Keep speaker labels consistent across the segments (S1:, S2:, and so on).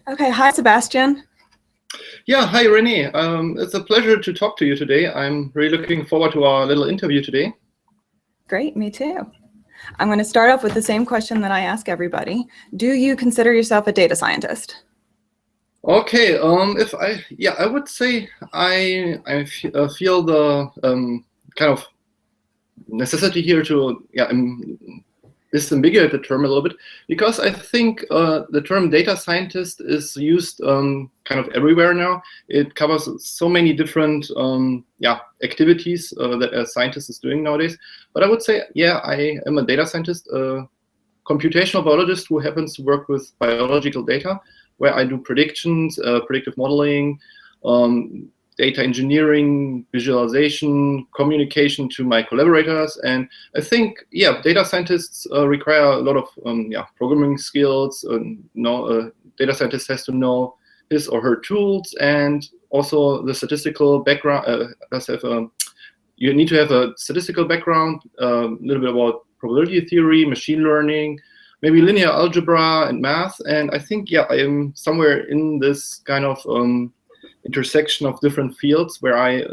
S1: Okay, hi, Sebastian.
S2: Yeah, hi, Renee. It's a pleasure to talk to you today. I'm really looking forward to our little interview today.
S1: Great, me too. I'm going to start off with the same question that I ask everybody. Do you consider yourself a data scientist?
S2: Okay, I would say I feel the kind of necessity here to disambiguate the term a little bit, because I think the term data scientist is used kind of everywhere now. It covers so many different activities that a scientist is doing nowadays. But I would say, yeah, I am a data scientist, a computational biologist who happens to work with biological data, where I do predictions, predictive modeling, data engineering, visualization, communication to my collaborators. And I think, yeah, data scientists require a lot of programming skills. Data scientist has to know his or her tools, and also the statistical background. You need to have a statistical background, a little bit about probability theory, machine learning, maybe linear algebra and math. And I think, yeah, I am somewhere in this kind of intersection of different fields where I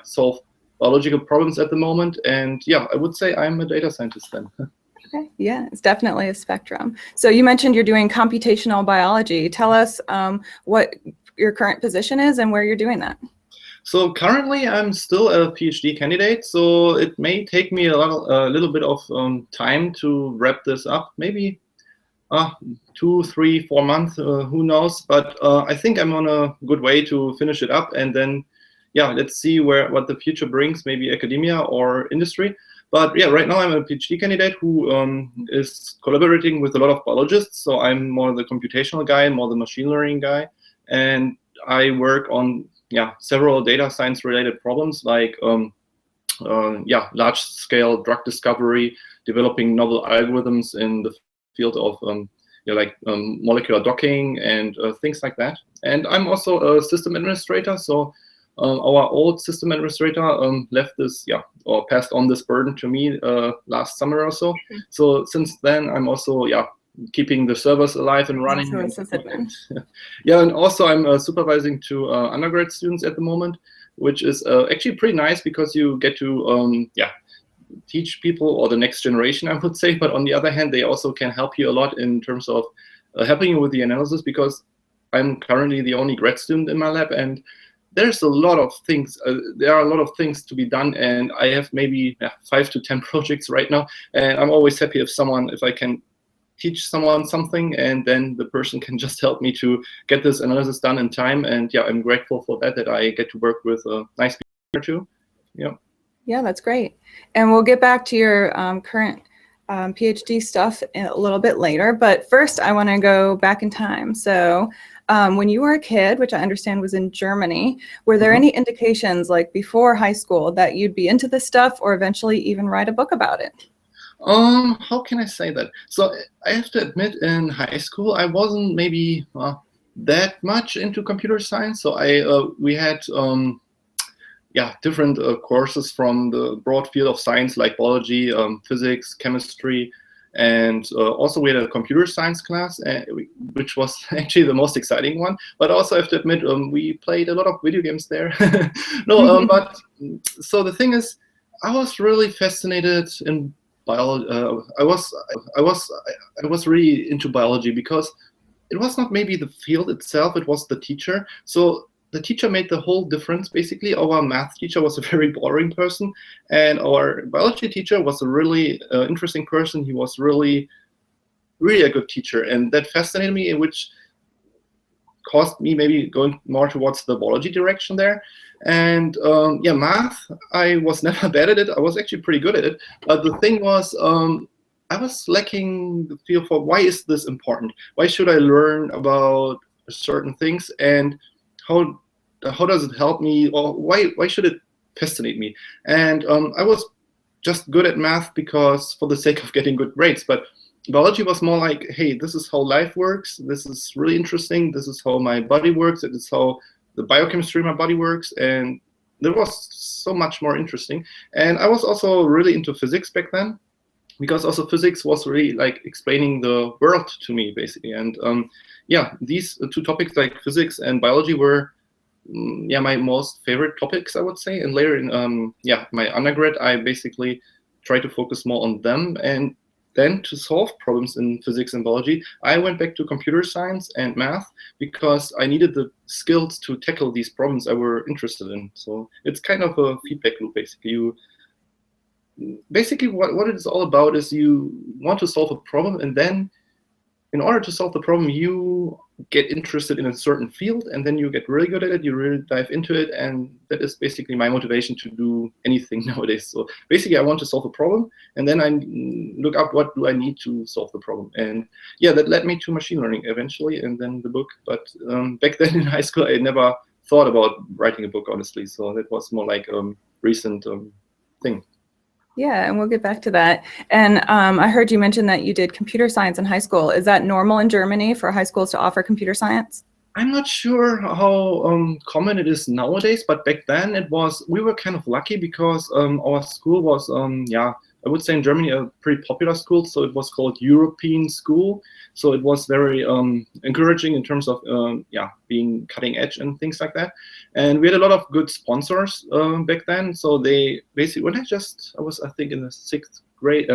S2: solve biological problems at the moment. And yeah, I would say I'm a data scientist then.
S1: Okay, yeah, it's definitely a spectrum. So you mentioned you're doing computational biology. Tell us what your current position is and where you're doing that.
S2: So currently I'm still a PhD candidate, so it may take me a little bit of time to wrap this up, maybe 2, 3, 4 months, who knows? But I think I'm on a good way to finish it up, and then, yeah, let's see what the future brings, maybe academia or industry. But yeah, right now I'm a PhD candidate who is collaborating with a lot of biologists. So I'm more the computational guy, more the machine learning guy, and I work on several data science related problems like large scale drug discovery, developing novel algorithms in the field of molecular docking and things like that. And I'm also a system administrator, so our old system administrator left this, or passed on this burden to me last summer or so. So since then, I'm also keeping the servers alive and running. And also I'm supervising 2 undergrad students at the moment, which is actually pretty nice because you get to teach people, or the next generation, I would say. But on the other hand, they also can help you a lot in terms of helping you with the analysis, because I'm currently the only grad student in my lab, and there's a lot of things. There are a lot of things to be done, and I have maybe 5 to 10 projects right now. And I'm always happy if I can teach someone something, and then the person can just help me to get this analysis done in time. And yeah, I'm grateful for that I get to work with nice people too.
S1: Yeah, that's great. And we'll get back to your current PhD stuff a little bit later. But first, I want to go back in time. So when you were a kid, which I understand was in Germany, were there any indications, like before high school, that you'd be into this stuff or eventually even write a book about it?
S2: How can I say that? So I have to admit, in high school, I wasn't maybe that much into computer science. So we had different courses from the broad field of science, like biology, physics, chemistry, and also we had a computer science class, which was actually the most exciting one. But also I have to admit, we played a lot of video games there. But so the thing is, I was really fascinated in biology. I was really into biology because it was not maybe the field itself, it was the teacher. So the teacher made the whole difference. Basically, our math teacher was a very boring person, and our biology teacher was a really interesting person. He was really, really a good teacher, and that fascinated me, which caused me maybe going more towards the biology direction there. And math, I was never bad at it. I was actually pretty good at it. But the thing was, I was lacking the feel for why is this important? Why should I learn about certain things, and how does it help me, or why should it fascinate me? And I was just good at math because for the sake of getting good grades, but biology was more like, hey, this is how life works, this is really interesting, this is how my body works, it is how the biochemistry of my body works, and that was so much more interesting. And I was also really into physics back then, because also physics was really like explaining the world to me basically. And yeah, these two topics like physics and biology were yeah, my most favorite topics, I would say. And later in yeah, my undergrad, I basically tried to focus more on them. And then to solve problems in physics and biology, I went back to computer science and math because I needed the skills to tackle these problems I were interested in. So it's kind of a feedback loop, basically. You basically what it is all about is you want to solve a problem, and then in order to solve the problem, you get interested in a certain field, and then you get really good at it, you really dive into it, and that is basically my motivation to do anything nowadays. So basically I want to solve a problem, and then I look up what do I need to solve the problem. And yeah, that led me to machine learning eventually, and then the book. But back then in high school, I never thought about writing a book, honestly. So that was more like a recent thing.
S1: Yeah, and we'll get back to that. And I heard you mention that you did computer science in high school. Is that normal in Germany for high schools to offer computer science?
S2: I'm not sure how common it is nowadays, but back then it was. We were kind of lucky because our school was, yeah, I would say in Germany a pretty popular school. So it was called European school. So it was very encouraging in terms of yeah, being cutting edge and things like that. And we had a lot of good sponsors back then. So they basically, when I was, I think, in the sixth grade.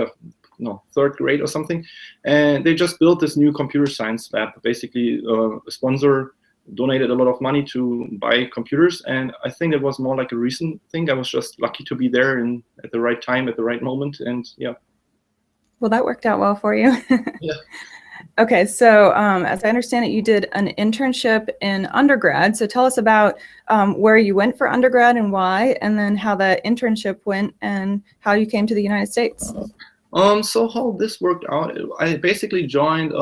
S2: No, third grade or something, and they just built this new computer science lab. Basically, a sponsor donated a lot of money to buy computers, and I think it was more like a recent thing. I was just lucky to be there and at the right time, at the right moment, and yeah.
S1: Well, that worked out well for you.
S2: Yeah.
S1: Okay, so as I understand it, you did an internship in undergrad. So tell us about where you went for undergrad and why, and then how that internship went and how you came to the United States.
S2: So how this worked out, I basically joined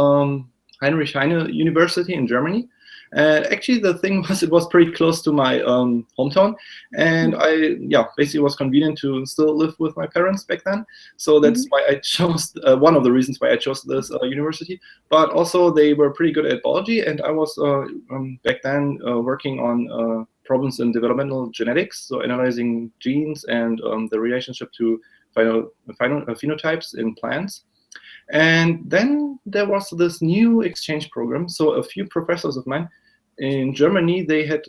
S2: Heinrich Heine University in Germany. And actually the thing was, it was pretty close to my hometown. And I, yeah, basically was convenient to still live with my parents back then. So that's why I chose, one of the reasons why I chose this university. But also they were pretty good at biology. And I was back then working on problems in developmental genetics. So analyzing genes and the relationship to phenotypes in plants. And then there was this new exchange program. So a few professors of mine in Germany, they had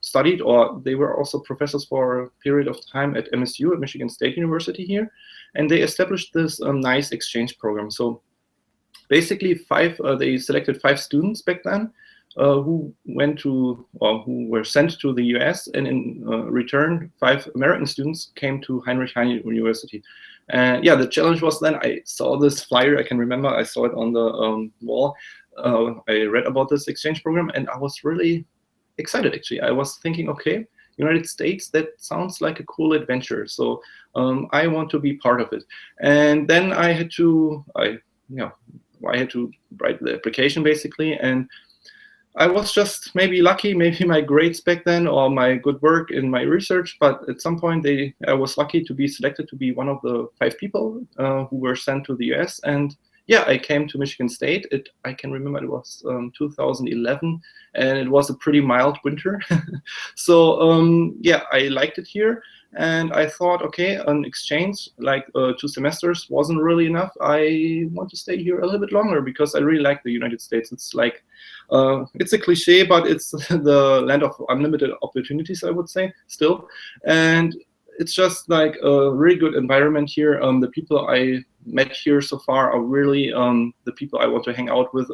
S2: studied, or they were also professors for a period of time at MSU, at Michigan State University here. And they established this nice exchange program. So basically they selected 5 students back then who went to, or who were sent to the US, and in return, 5 American students came to Heinrich Heine University. And yeah, the challenge was then, I saw this flyer, I can remember, I saw it on the wall. I read about this exchange program, and I was really excited, actually. I was thinking, okay, United States, that sounds like a cool adventure. So I want to be part of it. And then I had to, I had to write the application, basically, and I was just maybe lucky, maybe my grades back then or my good work in my research, but at some point I was lucky to be selected to be one of the 5 people who were sent to the US. And yeah, I came to Michigan State. I can remember it was 2011, and it was a pretty mild winter. So yeah, I liked it here. And I thought, okay, an exchange like 2 semesters wasn't really enough. I want to stay here a little bit longer because I really like the United States. It's like, it's a cliche, but it's the land of unlimited opportunities, I would say, still. And it's just like a really good environment here. The people I met here so far are really the people I want to hang out with.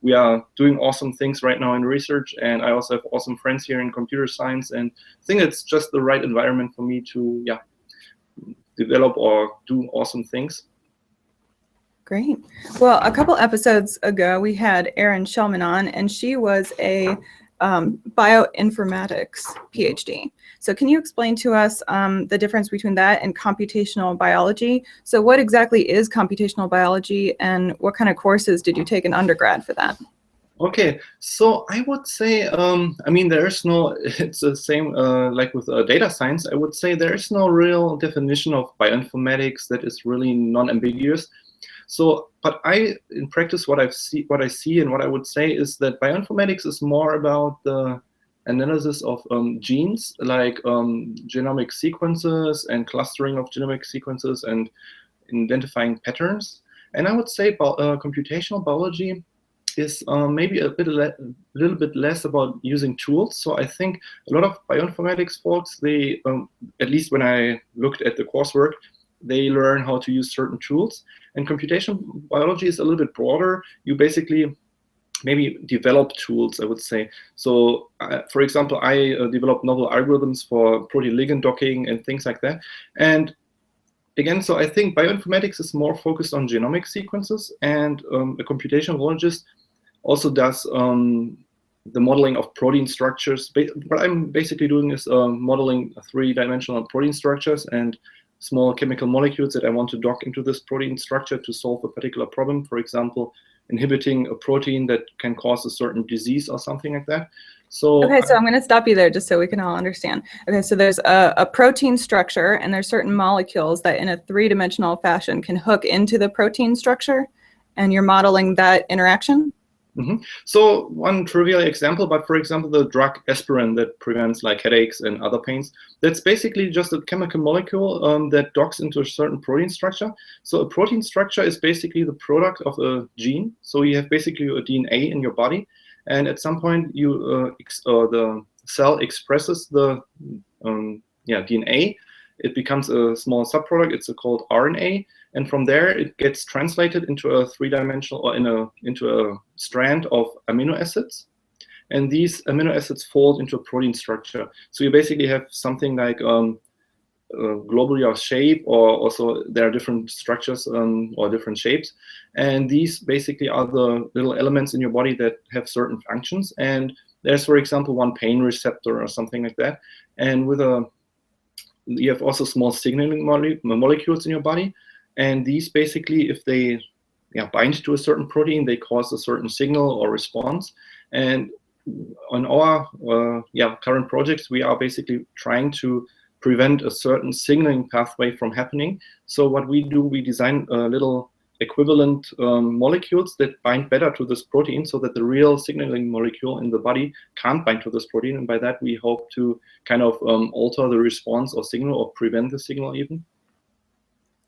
S2: We are doing awesome things right now in research, and I also have awesome friends here in computer science, and I think it's just the right environment for me to develop or do awesome things.
S1: Great. Well, a couple episodes ago, we had Erin Shellman on, and she was a bioinformatics PhD. So can you explain to us the difference between that and computational biology? So what exactly is computational biology, and what kind of courses did you take in undergrad for that?
S2: Okay, so I would say, I mean, there's no, it's the same like with data science. I would say there is no real definition of bioinformatics that is really non-ambiguous. So, but in practice, what I see and what I would say is that bioinformatics is more about the analysis of genes, like genomic sequences and clustering of genomic sequences and identifying patterns. And I would say computational biology is maybe a little bit less about using tools. So I think a lot of bioinformatics folks, they, at least when I looked at the coursework, they learn how to use certain tools. And computational biology is a little bit broader. You basically maybe develop tools, I would say. So, for example, I developed novel algorithms for protein ligand docking and things like that. And again, so I think bioinformatics is more focused on genomic sequences, and a computational biologist also does the modeling of protein structures. What I'm basically doing is modeling three-dimensional protein structures and small chemical molecules that I want to dock into this protein structure to solve a particular problem. For example, inhibiting a protein that can cause a certain disease or something like that. So
S1: okay, so I'm going to stop you there just so we can all understand. Okay, so there's a protein structure, and there's certain molecules that in a three-dimensional fashion can hook into the protein structure, and you're modeling that interaction?
S2: Mm-hmm. So one trivial example, but for example, the drug aspirin that prevents like headaches and other pains, that's basically just a chemical molecule that docks into a certain protein structure. So a protein structure is basically the product of a gene. So you have basically a DNA in your body, and at some point you the cell expresses the DNA. It becomes a small subproduct. It's called RNA. And from there, it gets translated into a three-dimensional or into a strand of amino acids. And these amino acids fold into a protein structure. So you basically have something like globular shape, or also there are different structures or different shapes. And these basically are the little elements in your body that have certain functions. And there's, for example, one pain receptor or something like that. And you have also small signaling molecules in your body. And these basically, if they bind to a certain protein, they cause a certain signal or response. And on our current projects, we are basically trying to prevent a certain signaling pathway from happening. So what we do, we design little equivalent molecules that bind better to this protein, so that the real signaling molecule in the body can't bind to this protein. And by that, we hope to kind of alter the response or signal, or prevent the signal even.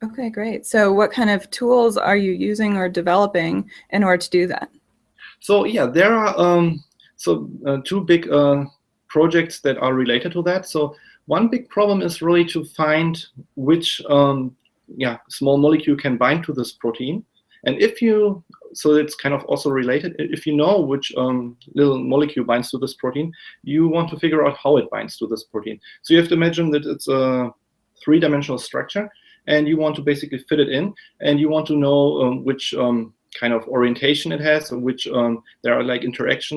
S1: Okay, great. So what kind of tools are you using or developing in order to do that?
S2: So yeah, there are two big projects that are related to that. So one big problem is really to find which small molecule can bind to this protein. And so it's kind of also related. If you know which little molecule binds to this protein, you want to figure out how it binds to this protein. So you have to imagine that it's a three-dimensional structure, and you want to basically fit it in, and you want to know which kind of orientation it has, or which there are like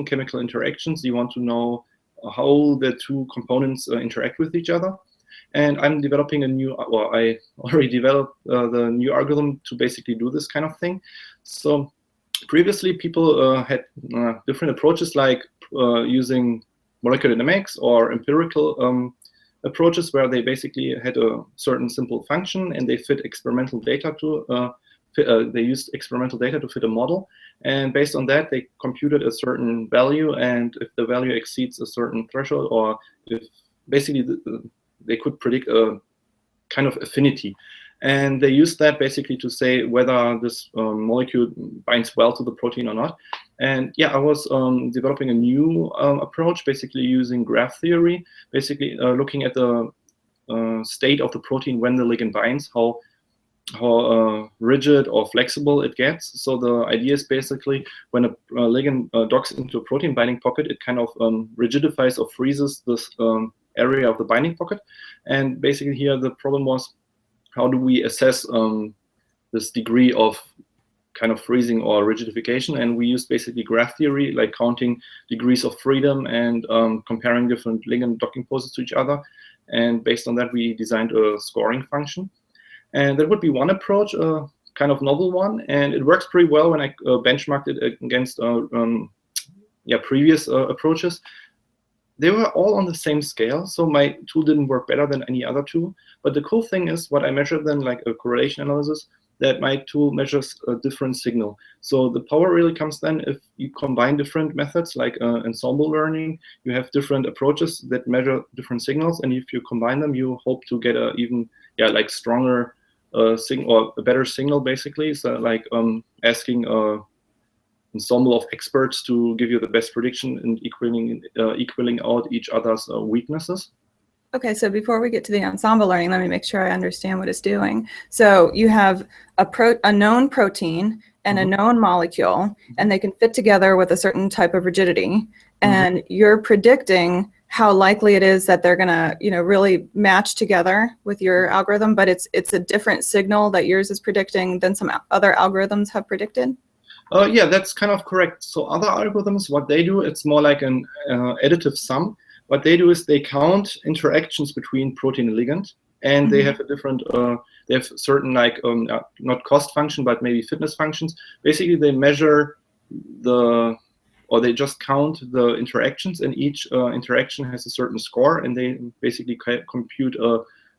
S2: chemical interactions. You want to know how the two components interact with each other. And I'm developing I already developed the new algorithm to basically do this kind of thing. So previously, people had different approaches, like using molecular dynamics or empirical approaches, where they basically had a certain simple function, and they fit experimental data to they used experimental data to fit a model, and based on that, they computed a certain value, and if the value exceeds a certain threshold, or if basically they could predict a kind of affinity. And they used that basically to say whether this molecule binds well to the protein or not. And yeah, I was developing a new approach, basically using graph theory, basically looking at the state of the protein when the ligand binds, how rigid or flexible it gets. So the idea is basically when a ligand docks into a protein binding pocket, it kind of rigidifies or freezes this area of the binding pocket. And basically here the problem was, how do we assess this degree of kind of freezing or rigidification? And we used basically graph theory, like counting degrees of freedom and comparing different ligand docking poses to each other. And based on that, we designed a scoring function. And that would be one approach, a kind of novel one. And it works pretty well when I benchmarked it against previous approaches. They were all on the same scale, so my tool didn't work better than any other tool. But the cool thing is, what I measured then, like a correlation analysis, that my tool measures a different signal. So the power really comes then if you combine different methods, like ensemble learning. You have different approaches that measure different signals, and if you combine them, you hope to get a even like stronger signal, or a better signal, basically. So like asking a ensemble of experts to give you the best prediction and equaling out each other's weaknesses.
S1: Okay, so before we get to the ensemble learning, let me make sure I understand what it's doing. So you have a known protein and a known molecule, and they can fit together with a certain type of rigidity, and you're predicting how likely it is that they're gonna, really match together with your algorithm, but it's a different signal that yours is predicting than some other algorithms have predicted?
S2: Yeah, that's kind of correct. So other algorithms, what they do, it's more like an additive sum. What they do is they count interactions between protein and ligand, and they have a different, they have certain like, not cost function, but maybe fitness functions. Basically, they measure or they just count the interactions, and each interaction has a certain score, and they basically compute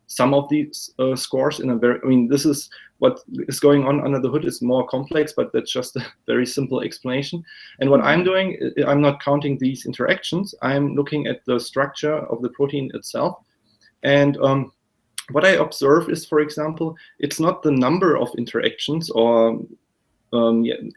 S2: some of these scores in a very, this is what is going on under the hood is more complex, but that's just a very simple explanation. And what I'm doing, I'm not counting these interactions. I'm looking at the structure of the protein itself. And what I observe is, for example, it's not the number of interactions or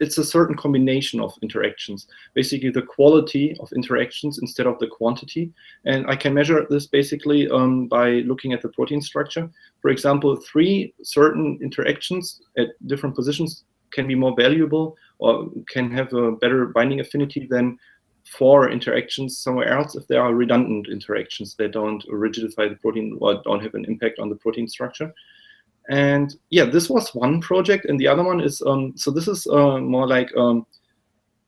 S2: it's a certain combination of interactions, basically the quality of interactions instead of the quantity. And I can measure this basically by looking at the protein structure. For example, 3 certain interactions at different positions can be more valuable or can have a better binding affinity than 4 interactions somewhere else if they are redundant interactions. They don't rigidify the protein or don't have an impact on the protein structure. And yeah, this was one project, and the other one is so this is more like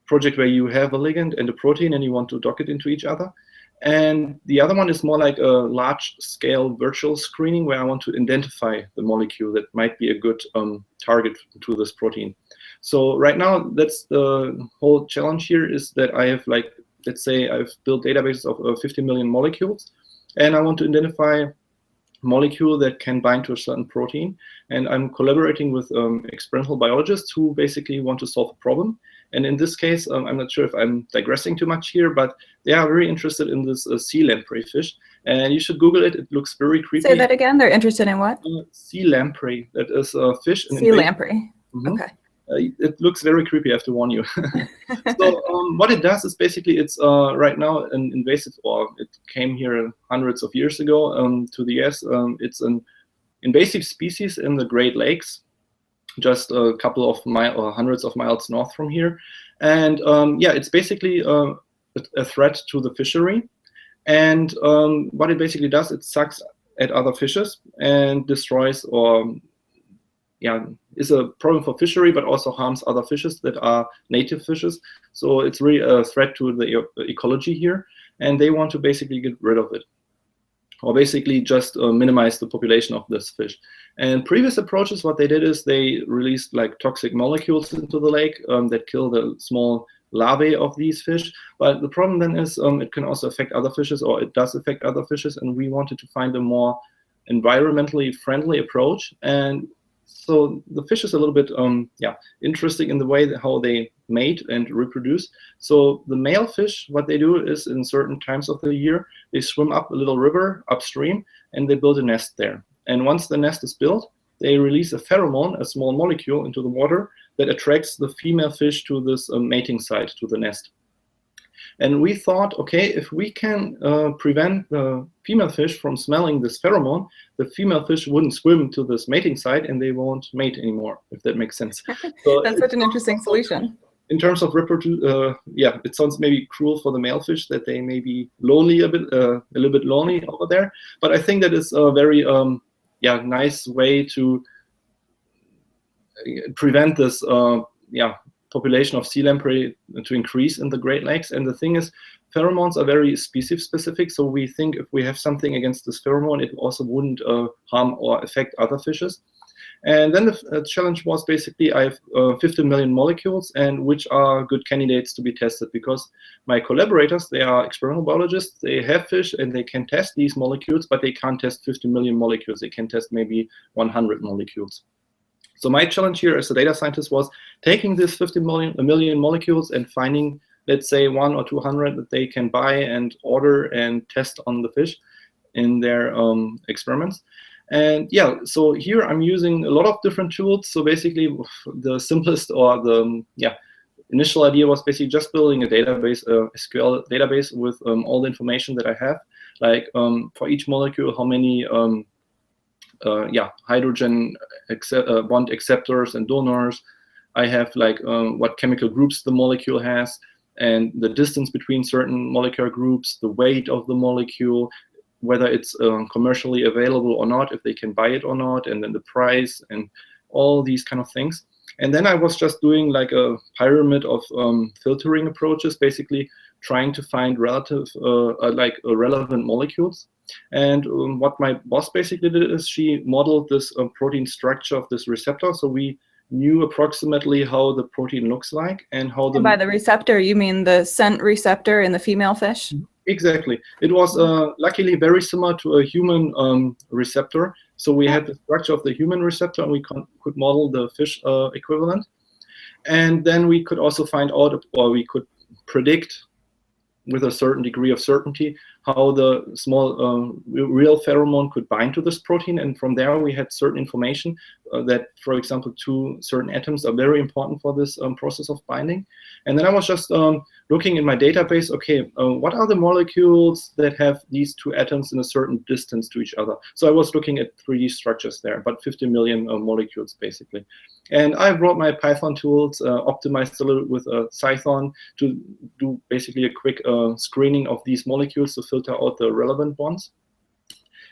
S2: project where you have a ligand and a protein and you want to dock it into each other. And the other one is more like a large-scale virtual screening where I want to identify the molecule that might be a good target to this protein. So right now, that's the whole challenge here, is that I have, like, let's say I've built databases of 50 million molecules, and I want to identify molecule that can bind to a certain protein. And I'm collaborating with experimental biologists who basically want to solve a problem. And in this case, I'm not sure if I'm digressing too much here, but they are very interested in this sea lamprey fish. And you should Google it. It looks very creepy.
S1: Say that again. They're interested in what?
S2: Sea lamprey. That is a fish.
S1: Sea lamprey. Okay.
S2: It looks very creepy, I have to warn you. So what it does is basically it's right now an invasive, or it came here hundreds of years ago to the US. It's an invasive species in the Great Lakes, just a couple of miles or hundreds of miles north from here. And yeah, it's basically a threat to the fishery. And what it basically does, it sucks at other fishes and destroys or is a problem for fishery, but also harms other fishes that are native fishes. So it's really a threat to the ecology here, and they want to basically get rid of it, or basically just minimize the population of this fish. And previous approaches, what they did is they released like toxic molecules into the lake that kill the small larvae of these fish. But the problem then is it can also affect other fishes, or it does affect other fishes, and we wanted to find a more environmentally friendly approach. And so the fish is a little bit interesting in the way that how they mate and reproduce. So the male fish, what they do is in certain times of the year, they swim up a little river upstream and they build a nest there. And once the nest is built, they release a pheromone, a small molecule, into the water that attracts the female fish to this mating site, to the nest. And we thought, okay, if we can prevent the female fish from smelling this pheromone, the female fish wouldn't swim to this mating site and they won't mate anymore, if that makes sense. So
S1: that's such an interesting solution.
S2: In terms of reproduce, yeah, it sounds maybe cruel for the male fish that they may be lonely a little bit lonely over there. But I think that is a very nice way to prevent this population of sea lamprey to increase in the Great Lakes. And the thing is, pheromones are very species specific. So we think if we have something against this pheromone, it also wouldn't harm or affect other fishes. And then the challenge was basically I have 15 million molecules, and which are good candidates to be tested, because my collaborators, they are experimental biologists, they have fish and they can test these molecules, but they can't test 50 million molecules. They can test maybe 100 molecules. So my challenge here as a data scientist was taking these 50 million molecules and finding, let's say, 100 or 200 that they can buy and order and test on the fish in their experiments. And yeah, so here I'm using a lot of different tools. So basically the simplest, or the initial idea was basically just building a database, a SQL database with all the information that I have, like for each molecule, how many hydrogen bond acceptors and donors I have, like what chemical groups the molecule has, and the distance between certain molecular groups, the weight of the molecule, whether it's commercially available or not, if they can buy it or not, and then the price, and all these kind of things. And then I was just doing like a pyramid of filtering approaches, basically trying to find relevant molecules. And what my boss basically did is she modeled this protein structure of this receptor. So we knew approximately how the protein looks like, and how the—
S1: And by the receptor, you mean the scent receptor in the female fish?
S2: Exactly. It was luckily very similar to a human receptor. So we had the structure of the human receptor, and we could model the fish equivalent. And then we could also find out, or we could predict with a certain degree of certainty, how the small real pheromone could bind to this protein. And from there we had certain information that, for example, two certain atoms are very important for this process of binding. And then I was just looking in my database, okay, what are the molecules that have these two atoms in a certain distance to each other? So I was looking at 3D structures there, about 50 million molecules basically. And I wrote my Python tools, optimized a little with Python to do basically a quick screening of these molecules to filter out the relevant ones.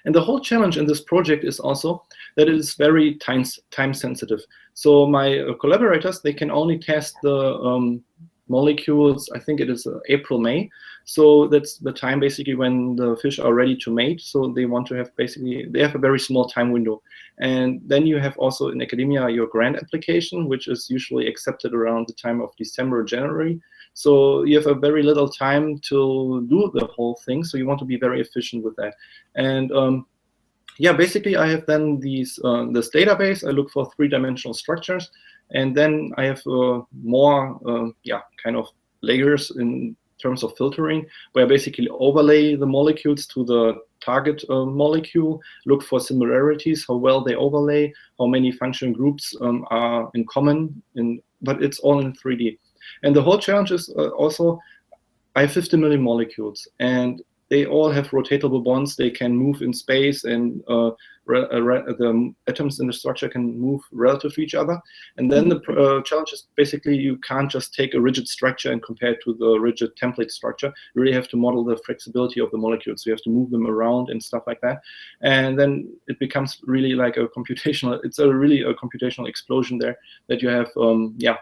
S2: And the whole challenge in this project is also that it is very time sensitive. So my collaborators, they can only test the molecules, I think it is April, May. So that's the time basically when the fish are ready to mate. So they want to have basically, they have a very small time window. And then you have also in academia your grant application, which is usually accepted around the time of December, January. So you have a very little time to do the whole thing. So you want to be very efficient with that. And yeah, basically I have then these this database. I look for three-dimensional structures, and then I have more kind of layers in terms of filtering, where I basically overlay the molecules to the target molecule, look for similarities, how well they overlay, how many function groups are in common, but it's all in 3D. And the whole challenge is also, I have 50 million molecules, and they all have rotatable bonds. They can move in space, and the atoms in the structure can move relative to each other. And then the challenge is basically you can't just take a rigid structure and compare it to the rigid template structure. You really have to model the flexibility of the molecules. So you have to move them around and stuff like that. And then it becomes really like a computational, it's really a computational explosion there, that you have,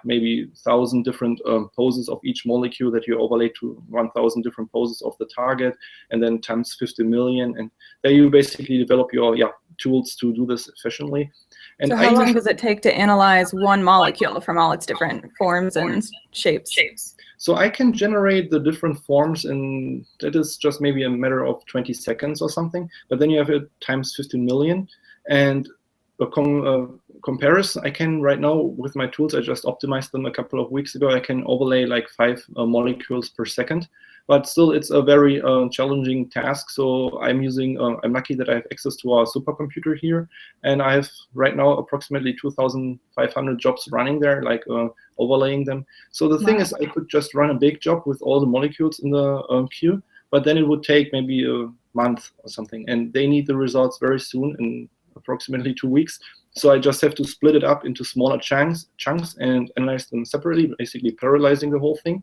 S2: maybe 1,000 different poses of each molecule that you overlay to 1,000 different poses of the target, and then times 50 million. And there you basically develop your tools to do this efficiently. And
S1: so how long does it take to analyze one molecule from all its different forms and shapes?
S2: So I can generate the different forms, and that is just maybe a matter of 20 seconds or something. But then you have it times 15 million. And a comparison, I can right now with my tools, I just optimized them a couple of weeks ago. I can overlay like 5 molecules per second. But still, it's a very challenging task. So I'm lucky that I have access to our supercomputer here. And I have right now approximately 2,500 jobs running there, like overlaying them. So the thing is, I could just run a big job with all the molecules in the queue, but then it would take maybe a month or something. And they need the results very soon, in approximately 2 weeks. So I just have to split it up into smaller chunks and analyze them separately, basically parallelizing the whole thing,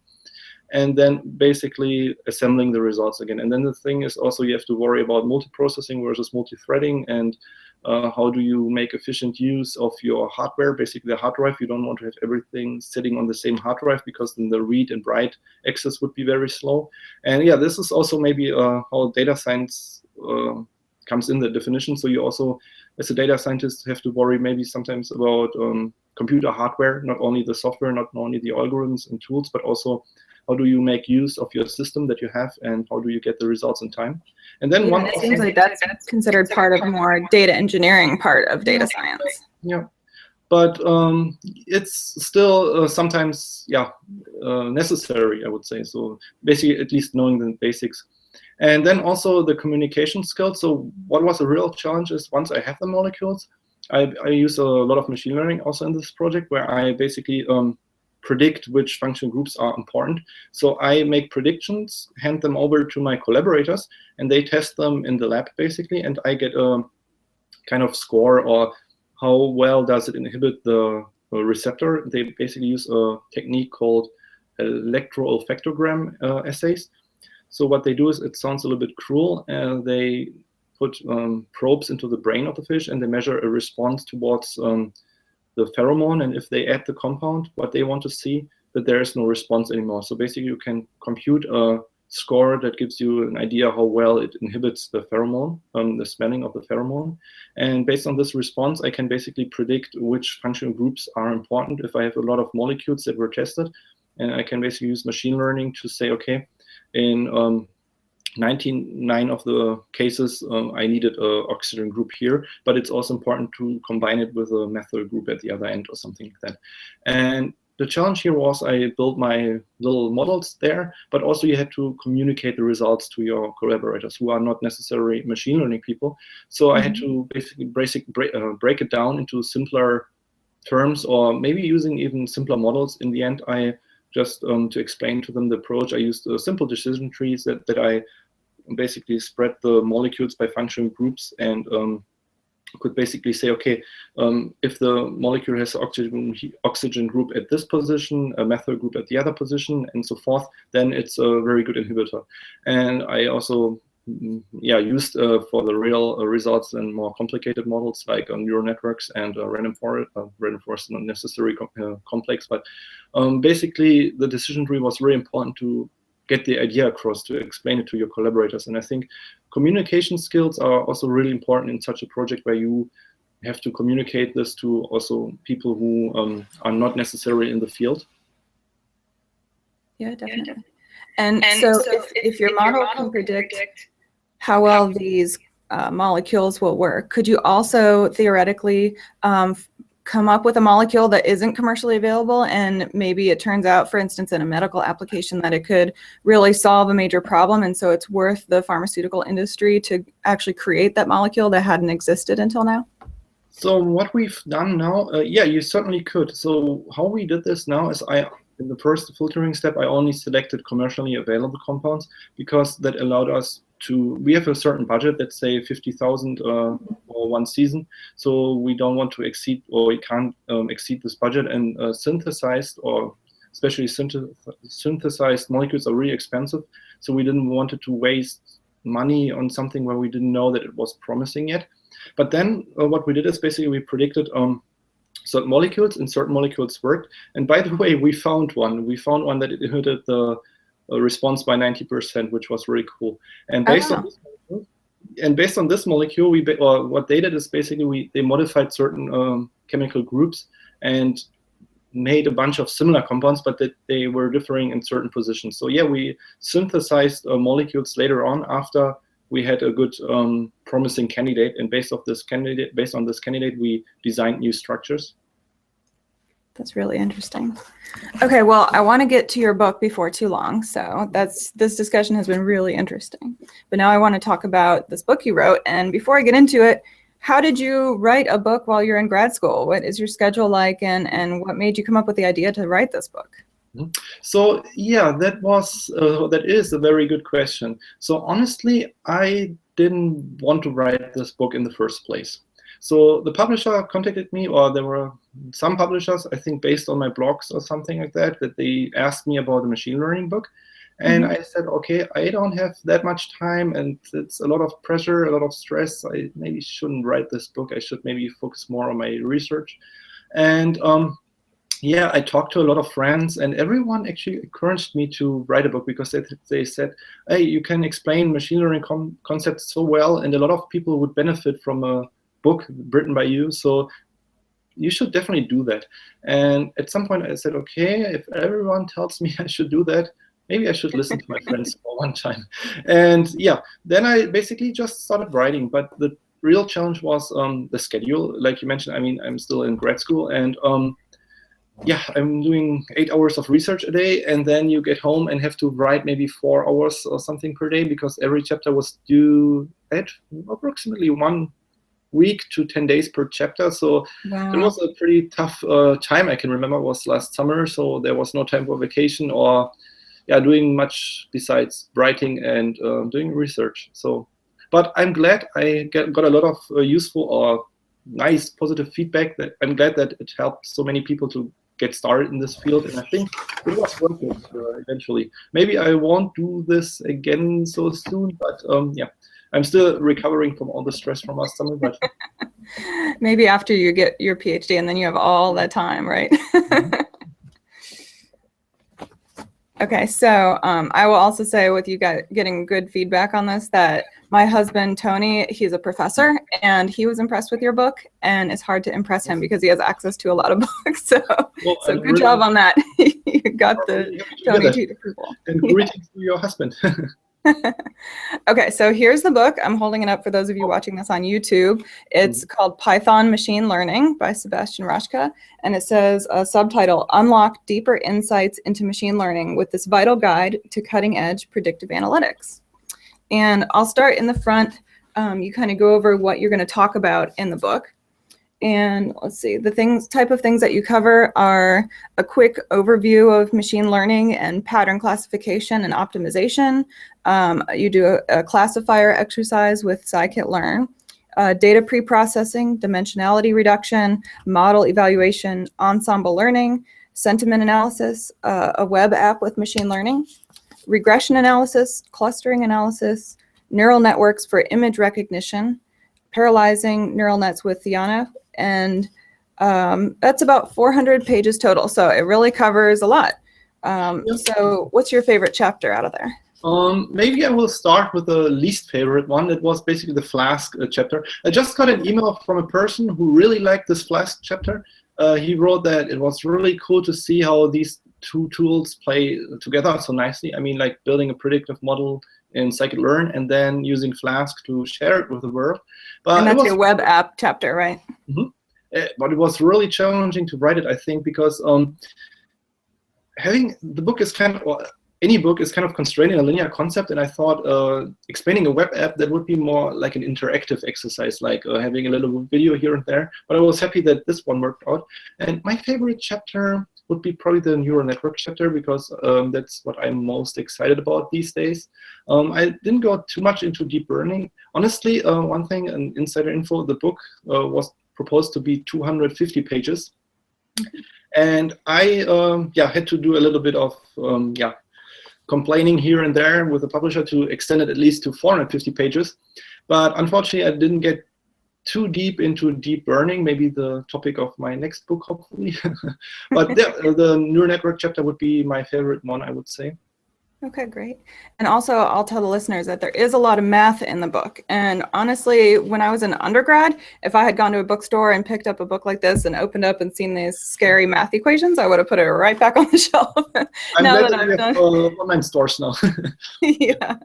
S2: and then basically assembling the results again. And then the thing is also, you have to worry about multiprocessing versus multi-threading, and how do you make efficient use of your hardware, basically the hard drive. You don't want to have everything sitting on the same hard drive, because then the read and write access would be very slow. And yeah, this is also maybe how data science comes in the definition. So you also, as a data scientist, have to worry maybe sometimes about computer hardware, not only the software, not only the algorithms and tools, but also how do you make use of your system that you have, and how do you get the results in time? And then
S1: it seems like that's considered part of a more data engineering part of data science.
S2: Yeah. but it's still sometimes, yeah, necessary, I would say. So basically, at least knowing the basics. And then also the communication skills. So what was a real challenge is once I have the molecules, I use a lot of machine learning also in this project, where I basically predict which functional groups are important. So I make predictions, hand them over to my collaborators, and they test them in the lab basically, and I get a kind of score, or how well does it inhibit the receptor. They basically use a technique called electro-olfactogram assays. So what they do is, it sounds a little bit cruel, they put probes into the brain of the fish, and they measure a response towards the pheromone, and if they add the compound, what they want to see, that there is no response anymore. So basically you can compute a score that gives you an idea how well it inhibits the pheromone, the smelling of the pheromone. And based on this response, I can basically predict which functional groups are important if I have a lot of molecules that were tested. And I can basically use machine learning to say, okay, in 99 of the cases, I needed an oxygen group here, but it's also important to combine it with a methyl group at the other end or something like that. And the challenge here was, I built my little models there, but also you had to communicate the results to your collaborators who are not necessarily machine learning people. So I had to basically break it down into simpler terms, or maybe using even simpler models. In the end, I just, to explain to them the approach, I used simple decision trees that I basically spread the molecules by functional groups, and could basically say, okay, if the molecule has oxygen group at this position, a methyl group at the other position, and so forth, then it's a very good inhibitor. And I also used for the real results and more complicated models like neural networks and random forest not necessarily complex, but basically the decision tree was very important to get the idea across, to explain it to your collaborators. And I think communication skills are also really important in such a project, where you have to communicate this to also people who are not necessarily in the field.
S1: Yeah, definitely. And so if your model can predict how well these molecules will work, could you also theoretically come up with a molecule that isn't commercially available, and maybe it turns out, for instance, in a medical application, that it could really solve a major problem, and so it's worth the pharmaceutical industry to actually create that molecule that hadn't existed until now?
S2: So what we've done now, yeah, you certainly could. So how we did this now is, in the first filtering step, I only selected commercially available compounds, because that allowed us to, we have a certain budget, let's say 50,000 for one season. So we don't want to exceed, or we can't exceed this budget. And synthesized, or especially synthesized molecules, are really expensive. So we didn't want to waste money on something where we didn't know that it was promising yet. But then what we did is basically we predicted certain molecules, and certain molecules worked. And by the way, we found one. We found one that it inhibited the response by 90%, which was really cool. And based on this molecule, what they did is basically they modified certain chemical groups and made a bunch of similar compounds, but that they were differing in certain positions. So yeah, we synthesized molecules later on, after we had a good promising candidate, and based on this candidate, we designed new structures.
S1: That's really interesting. Okay, well, I want to get to your book before too long, so this discussion has been really interesting. But now I want to talk about this book you wrote, and before I get into it, how did you write a book while you're in grad school? What is your schedule like, and what made you come up with the idea to write this book?
S2: So yeah, that is a very good question. So honestly, I didn't want to write this book in the first place. So the publisher contacted me, or there were some publishers, I think based on my blogs or something like that, that they asked me about a machine learning book. And I said, okay, I don't have that much time, and it's a lot of pressure, a lot of stress. I maybe shouldn't write this book. I should maybe focus more on my research. And yeah, I talked to a lot of friends, and everyone actually encouraged me to write a book, because they said, hey, you can explain machine learning concepts so well, and a lot of people would benefit from a book written by you, so you should definitely do that. And at some point I said, okay, if everyone tells me I should do that, maybe I should listen to my friends for one time. And yeah, then I basically just started writing. But the real challenge was the schedule. Like you mentioned, I mean, I'm still in grad school, and yeah, I'm doing 8 hours of research a day, and then you get home and have to write maybe 4 hours or something per day, because every chapter was due at approximately 1 week to 10 days per chapter. So it was a pretty tough time. I can remember it was last summer, so there was no time for vacation or doing much besides writing and doing research. So, but I'm glad I got a lot of useful or nice positive feedback. That I'm glad that it helped so many people to get started in this field, and I think it was worth it eventually. Maybe I won't do this again so soon, but yeah, I'm still recovering from all the stress from last summer. But
S1: maybe after you get your PhD, and then you have all that time, right? Okay, so I will also say, with you guys getting good feedback on this, that my husband, Tony, he's a professor, and he was impressed with your book, and it's hard to impress him because he has access to a lot of books. So,
S2: well,
S1: so good job on that. You got the Tony to approval.
S2: And greetings to your husband.
S1: Okay, so here's the book. I'm holding it up for those of you watching this on YouTube. It's called Python Machine Learning by Sebastian Raschka, and it says a subtitle, Unlock Deeper Insights into Machine Learning with this vital guide to cutting-edge predictive analytics. And I'll start in the front. You kind of go over what you're going to talk about in the book. And let's see, the type of things that you cover are a quick overview of machine learning and pattern classification and optimization. You do a classifier exercise with scikit-learn, data pre-processing, dimensionality reduction, model evaluation, ensemble learning, sentiment analysis, a web app with machine learning, regression analysis, clustering analysis, neural networks for image recognition, parallelizing neural nets with Theano, and that's about 400 pages total. So it really covers a lot. So what's your favorite chapter out of there?
S2: Maybe I will start with the least favorite one. That was basically the Flask chapter. I just got an email from a person who really liked this Flask chapter. He wrote that it was really cool to see how these two tools play together so nicely. I mean, like building a predictive model in scikit-learn and then using Flask to share it with the world. But
S1: and that's your web app chapter, right?
S2: But it was really challenging to write it, I think, because having the book is kind of, well, any book is kind of constrained in a linear concept, and I thought explaining a web app, that would be more like an interactive exercise, like having a little video here and there. But I was happy that this one worked out. And my favorite chapter would be probably the neural network chapter, because that's what I'm most excited about these days. I didn't go too much into deep learning. Honestly, one thing, an insider info, the book was proposed to be 250 pages. And I had to do a little bit of complaining here and there with the publisher to extend it at least to 450 pages. But unfortunately, I didn't get too deep into deep learning, maybe the topic of my next book, hopefully. But the neural network chapter would be my favorite one, I would say.
S1: Okay, great. And also, I'll tell the listeners that there is a lot of math in the book. And honestly, when I was an undergrad, if I had gone to a bookstore and picked up a book like this and opened up and seen these scary math equations, I would have put it right back on the shelf.
S2: Now that I've done online stores now.
S1: Yeah.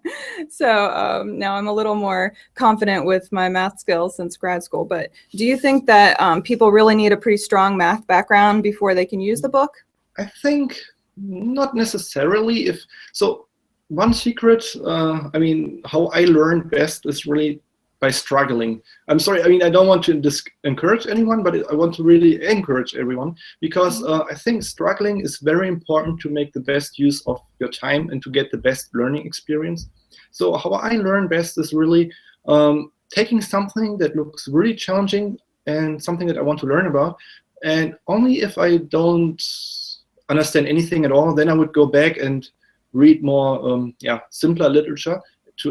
S1: So now I'm a little more confident with my math skills since grad school. But do you think that people really need a pretty strong math background before they can use the book?
S2: I think not necessarily. So one secret, I mean, how I learn best is really by struggling. I'm sorry, I mean, I don't want to encourage anyone, but I want to really encourage everyone, because I think struggling is very important to make the best use of your time and to get the best learning experience. So how I learn best is really taking something that looks really challenging and something that I want to learn about, and only if I don't understand anything at all, then I would go back and read more simpler literature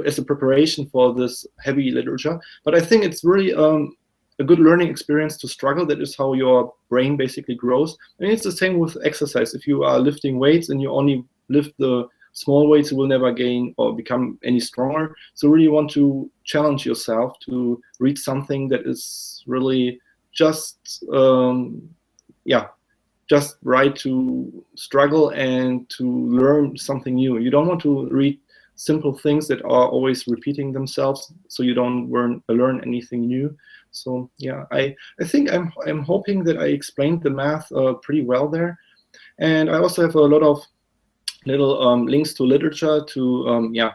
S2: as a preparation for this heavy literature. But I think it's really a good learning experience to struggle. That is how your brain basically grows. And it's the same with exercise. If you are lifting weights and you only lift the small weights, you will never gain or become any stronger. So really you want to challenge yourself to read something that is really just right to struggle and to learn something new. You don't want to read simple things that are always repeating themselves, so you don't learn anything new. So yeah, I think I'm hoping that I explained the math pretty well there. And I also have a lot of little links to literature to yeah,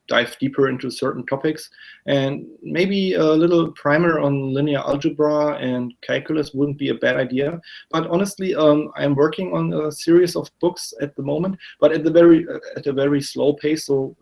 S2: dive deeper into certain topics, and maybe a little primer on linear algebra and calculus wouldn't be a bad idea. But honestly, I'm working on a series of books at the moment, but at a very slow pace. So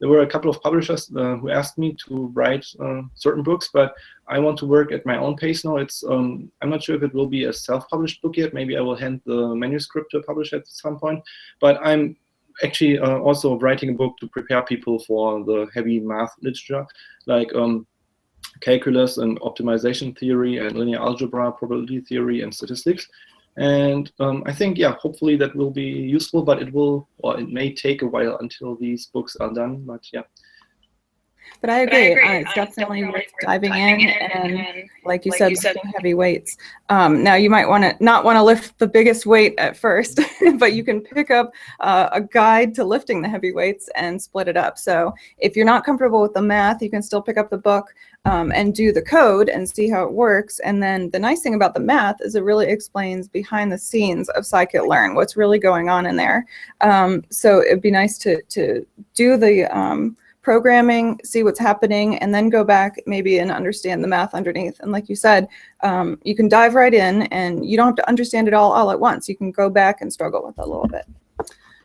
S2: there were a couple of publishers who asked me to write certain books, but I want to work at my own pace now. It's I'm not sure if it will be a self-published book yet. Maybe I will hand the manuscript to a publisher at some point. But I'm actually also writing a book to prepare people for the heavy math literature, like calculus and optimization theory and linear algebra, probability theory and statistics. And I think, yeah, hopefully that will be useful, but it may take a while until these books are done, but yeah.
S1: But I agree. It's definitely worth diving in, and like you said, lifting heavy weights. Now you might not want to lift the biggest weight at first, but you can pick up a guide to lifting the heavy weights and split it up. So if you're not comfortable with the math, you can still pick up the book and do the code and see how it works. And then the nice thing about the math is it really explains behind the scenes of scikit-learn, what's really going on in there. So it'd be nice to do the programming, see what's happening, and then go back maybe and understand the math underneath. And like you said, you can dive right in, and you don't have to understand it all at once. You can go back and struggle with it a little bit.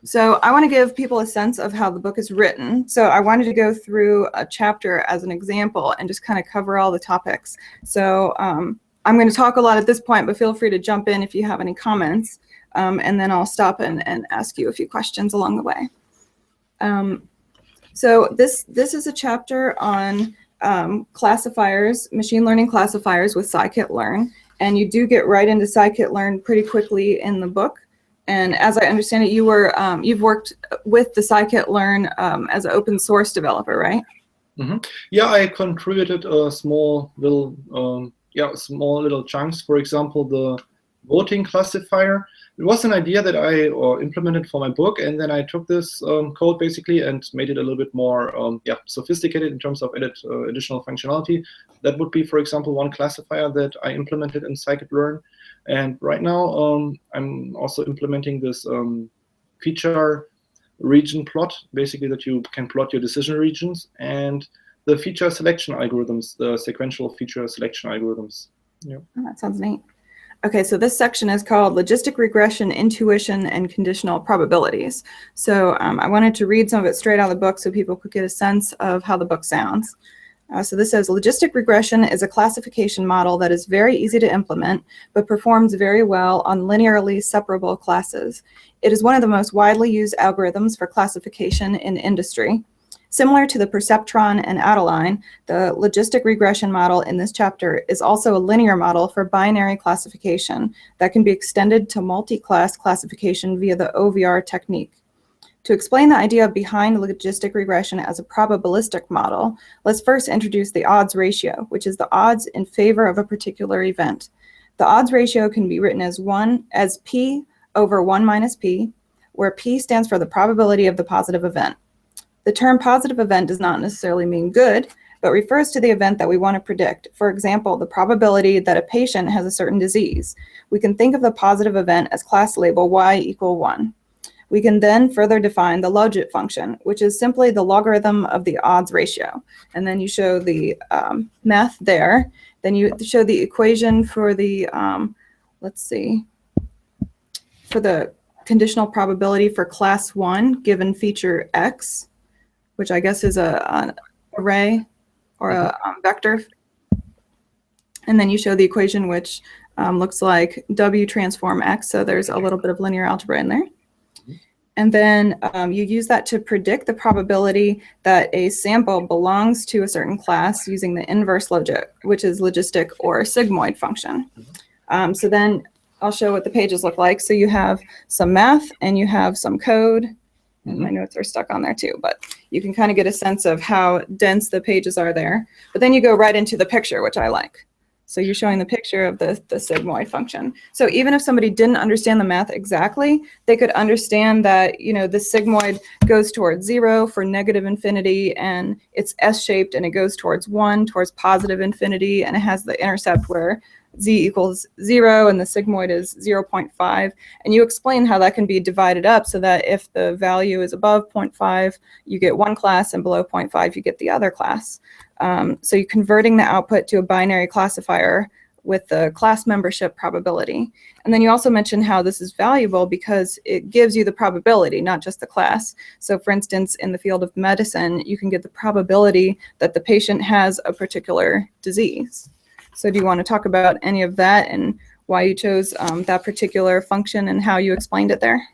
S1: So I want to give people a sense of how the book is written. So I wanted to go through a chapter as an example and just kind of cover all the topics. So I'm going to talk a lot at this point, but feel free to jump in if you have any comments, and then I'll stop and ask you a few questions along the way. So this is a chapter on classifiers, machine learning classifiers with scikit-learn, and you do get right into scikit-learn pretty quickly in the book. And as I understand it, you've worked with the scikit-learn as an open source developer, right?
S2: Mm-hmm. Yeah, I contributed a small little chunks. For example, the voting classifier. It was an idea that I implemented for my book, and then I took this code basically and made it a little bit more sophisticated in terms of additional functionality. That would be, for example, one classifier that I implemented in scikit-learn. And right now, I'm also implementing this feature region plot, basically that you can plot your decision regions, and the feature selection algorithms, the sequential feature selection algorithms. Yeah.
S1: Oh, that sounds neat. Okay, so this section is called Logistic Regression, Intuition, and Conditional Probabilities. So I wanted to read some of it straight out of the book so people could get a sense of how the book sounds. So this says, logistic regression is a classification model that is very easy to implement, but performs very well on linearly separable classes. It is one of the most widely used algorithms for classification in industry. Similar to the perceptron and Adeline, the logistic regression model in this chapter is also a linear model for binary classification that can be extended to multi-class classification via the OVR technique. To explain the idea behind logistic regression as a probabilistic model, let's first introduce the odds ratio, which is the odds in favor of a particular event. The odds ratio can be written as P over 1 minus P, where P stands for the probability of the positive event. The term positive event does not necessarily mean good, but refers to the event that we want to predict. For example, the probability that a patient has a certain disease. We can think of the positive event as class label y equal 1. We can then further define the logit function, which is simply the logarithm of the odds ratio. And then you show the math there. Then you show the equation for the, for the conditional probability for class 1 given feature x, which I guess is an array or a vector. And then you show the equation, which looks like W transform X. So there's a little bit of linear algebra in there. And then you use that to predict the probability that a sample belongs to a certain class using the inverse logit, which is logistic or sigmoid function. So then I'll show what the pages look like. So you have some math and you have some code. And my notes are stuck on there too, but you can kind of get a sense of how dense the pages are there. But then you go right into the picture, which I like. So you're showing the picture of the sigmoid function. So even if somebody didn't understand the math exactly, they could understand that, you know, the sigmoid goes towards 0 for negative infinity, and it's S-shaped, and it goes towards 1, towards positive infinity, and it has the intercept where z equals 0 and the sigmoid is 0.5. And you explain how that can be divided up so that if the value is above 0.5, you get one class, and below 0.5, you get the other class. So you're converting the output to a binary classifier with the class membership probability. And then you also mentioned how this is valuable because it gives you the probability, not just the class. So for instance, in the field of medicine, you can get the probability that the patient has a particular disease. So do you want to talk about any of that and why you chose that particular function and how you explained it there?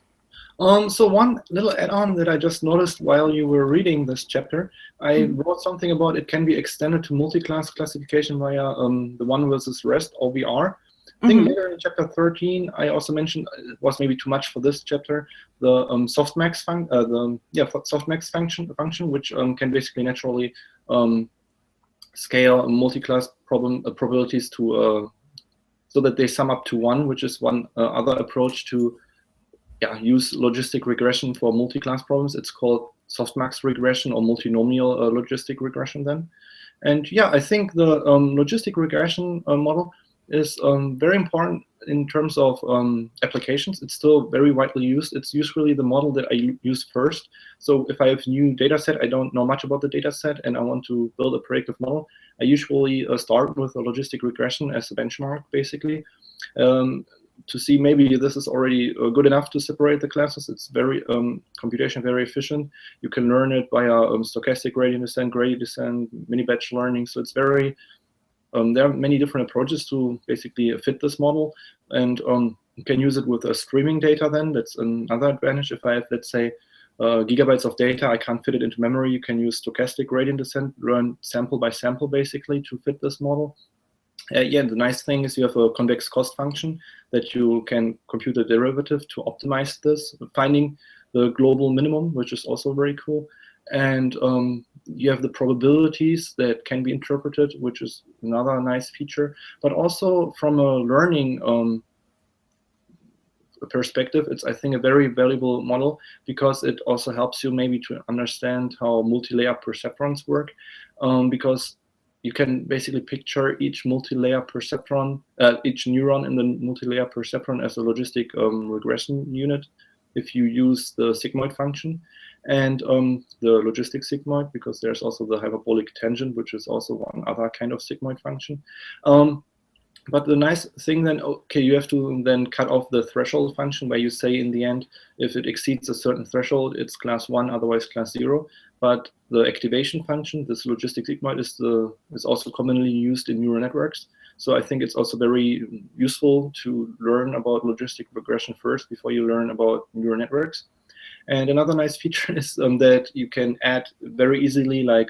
S2: So one little add-on that I just noticed while you were reading this chapter, I wrote something about it can be extended to multi-class classification via the one versus rest, OVR. I think later in chapter 13, I also mentioned, it was maybe too much for this chapter, the softmax function, which can basically naturally scale multi-class probabilities to so that they sum up to 1, which is one other approach to use logistic regression for multi-class problems. It's called softmax regression or multinomial logistic regression then. And yeah, I think the logistic regression model is very important in terms of applications. It's still very widely used. It's usually the model that I use first. So if I have a new data set, I don't know much about the data set, and I want to build a predictive model, I usually start with a logistic regression as a benchmark, basically. To see maybe this is already good enough to separate the classes. It's very computation very efficient. You can learn it via stochastic gradient descent, mini batch learning. So it's very there are many different approaches to basically fit this model, and you can use it with streaming data. Then that's another advantage. If I have, let's say, gigabytes of data, I can't fit it into memory. You can use stochastic gradient descent, learn sample by sample basically to fit this model. Yeah, the nice thing is you have a convex cost function that you can compute a derivative to optimize this, finding the global minimum, which is also very cool. And you have the probabilities that can be interpreted, which is another nice feature. But also from a learning perspective, it's, I think, a very valuable model because it also helps you maybe to understand how multi-layer perceptrons work, because you can basically picture each multi-layer perceptron, each neuron in the multi-layer perceptron as a logistic regression unit if you use the sigmoid function and the logistic sigmoid, because there's also the hyperbolic tangent, which is also one other kind of sigmoid function. But the nice thing then, okay, you have to then cut off the threshold function where you say in the end, if it exceeds a certain threshold, it's class 1, otherwise class 0. But the activation function, this logistic sigmoid, is also commonly used in neural networks. So I think it's also very useful to learn about logistic regression first before you learn about neural networks. And another nice feature is that you can add very easily like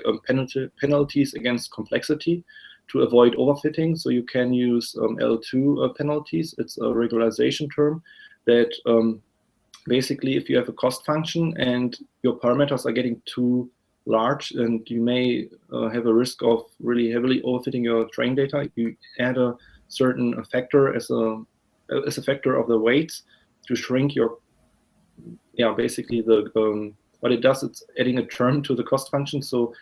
S2: penalties against complexity to avoid overfitting. So you can use L2 penalties. It's a regularization term that basically if you have a cost function and your parameters are getting too large and you may have a risk of really heavily overfitting your train data, you add a certain factor as a factor of the weights to shrink your, basically the, what it does, it's adding a term to the cost function. So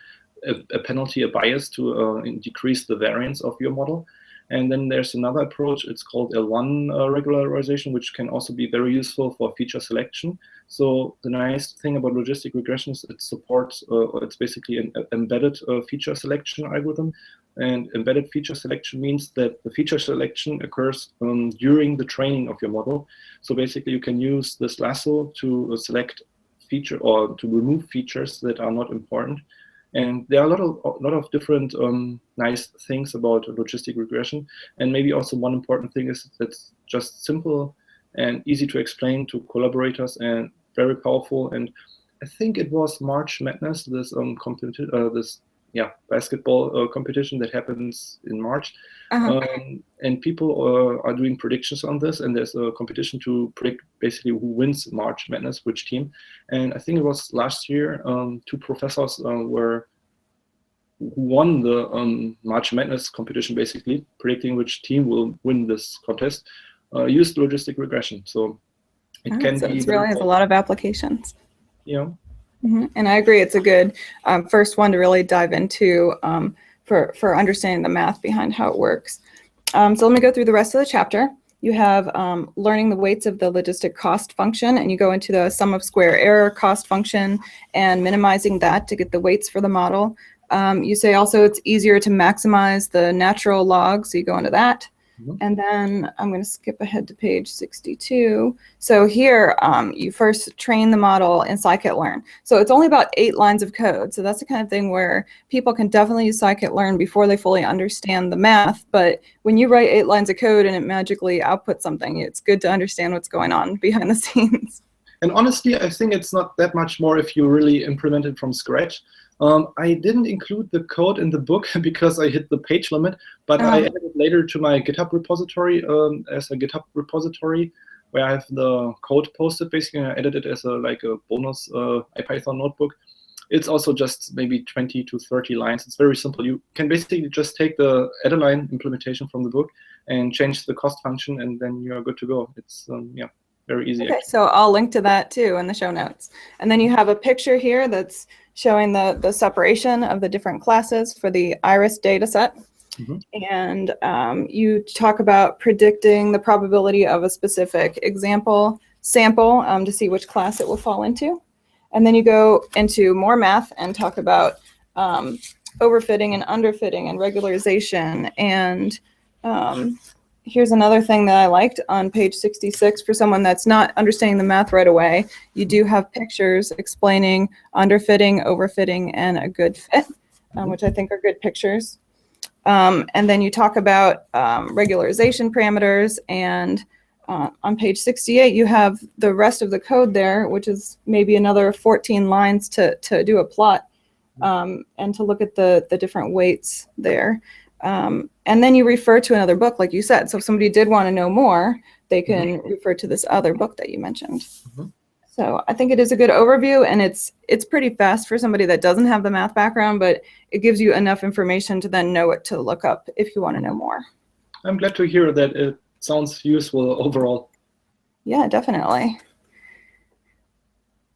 S2: a penalty, a bias to decrease the variance of your model. And then there's another approach, it's called L1 regularization, which can also be very useful for feature selection. So the nice thing about logistic regression is it supports, it's basically an embedded feature selection algorithm. And embedded feature selection means that the feature selection occurs during the training of your model. So basically you can use this lasso to select feature or to remove features that are not important. And there are a lot of different nice things about logistic regression. And maybe also one important thing is it's just simple and easy to explain to collaborators and very powerful. And I think it was March Madness, this basketball competition that happens in March. And people are doing predictions on this, and there's a competition to predict basically who wins March Madness, which team. And I think it was last year, two professors were won the March Madness competition, basically predicting which team will win this contest, used logistic regression. So it can
S1: so
S2: be
S1: it really has a lot of applications. And I agree, it's a good first one to really dive into for understanding the math behind how it works. So let me go through the rest of the chapter. You have learning the weights of the logistic cost function, and you go into the sum of square error cost function and minimizing that to get the weights for the model. You say also it's easier to maximize the natural log, so you go into that. And then I'm going to skip ahead to page 62. So here, you first train the model in scikit-learn. So it's only about 8 lines of code. So that's the kind of thing where people can definitely use scikit-learn before they fully understand the math. But when you write 8 lines of code and it magically outputs something, it's good to understand what's going on behind the scenes.
S2: And honestly, I think it's not that much more if you really implement it from scratch. I didn't include the code in the book because I hit the page limit, but I added it later to my GitHub repository as a GitHub repository where I have the code posted. Basically, I edited it as like a bonus IPython notebook. It's also just maybe 20 to 30 lines. It's very simple. You can basically just take the add a line implementation from the book and change the cost function, and then you're good to go. It's yeah, very easy.
S1: Okay, so I'll link to that too in the show notes. And then you have a picture here that's showing the separation of the different classes for the iris data set. And you talk about predicting the probability of a specific example sample to see which class it will fall into. And then you go into more math and talk about overfitting and underfitting and regularization. And here's another thing that I liked on page 66 for someone that's not understanding the math right away. You do have pictures explaining underfitting, overfitting, and a good fit, which I think are good pictures. And then you talk about regularization parameters, and on page 68 you have the rest of the code there, which is maybe another 14 lines to do a plot and to look at the different weights there. And then you refer to another book, like you said. So if somebody did want to know more, they can refer to this other book that you mentioned. So I think it is a good overview, and it's pretty fast for somebody that doesn't have the math background, but it gives you enough information to then know what to look up if you want to know more.
S2: I'm glad to hear that it sounds useful overall.
S1: Yeah, definitely.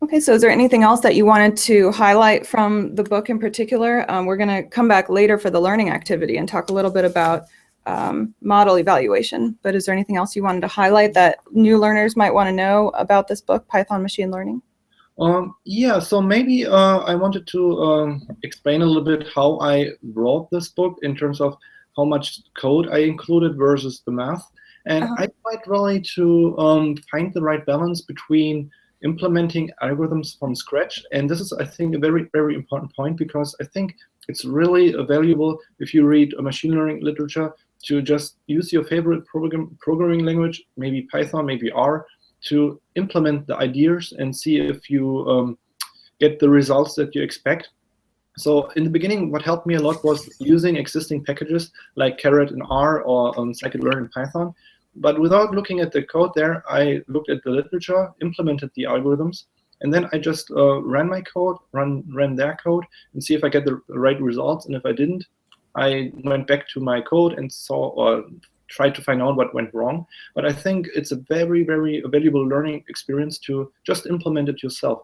S1: Okay, so is there anything else that you wanted to highlight from the book in particular? We're going to come back later for the learning activity and talk a little bit about model evaluation, but is there anything else you wanted to highlight that new learners might want to know about this book, Python Machine Learning?
S2: Yeah, so maybe I wanted to explain a little bit how I wrote this book in terms of how much code I included versus the math. And I tried really to find the right balance between implementing algorithms from scratch. And this is, I think, a very, very important point, because I think it's really valuable if you read a machine learning literature to just use your favorite programming language, maybe Python, maybe R, to implement the ideas and see if you get the results that you expect. So in the beginning, what helped me a lot was using existing packages like Caret in R or scikit-learn in Python. But without looking at the code there, I looked at the literature, implemented the algorithms, and then I just ran my code, ran their code, and see if I get the right results. And if I didn't, I went back to my code and saw or tried to find out what went wrong. But I think it's a very, very valuable learning experience to just implement it yourself.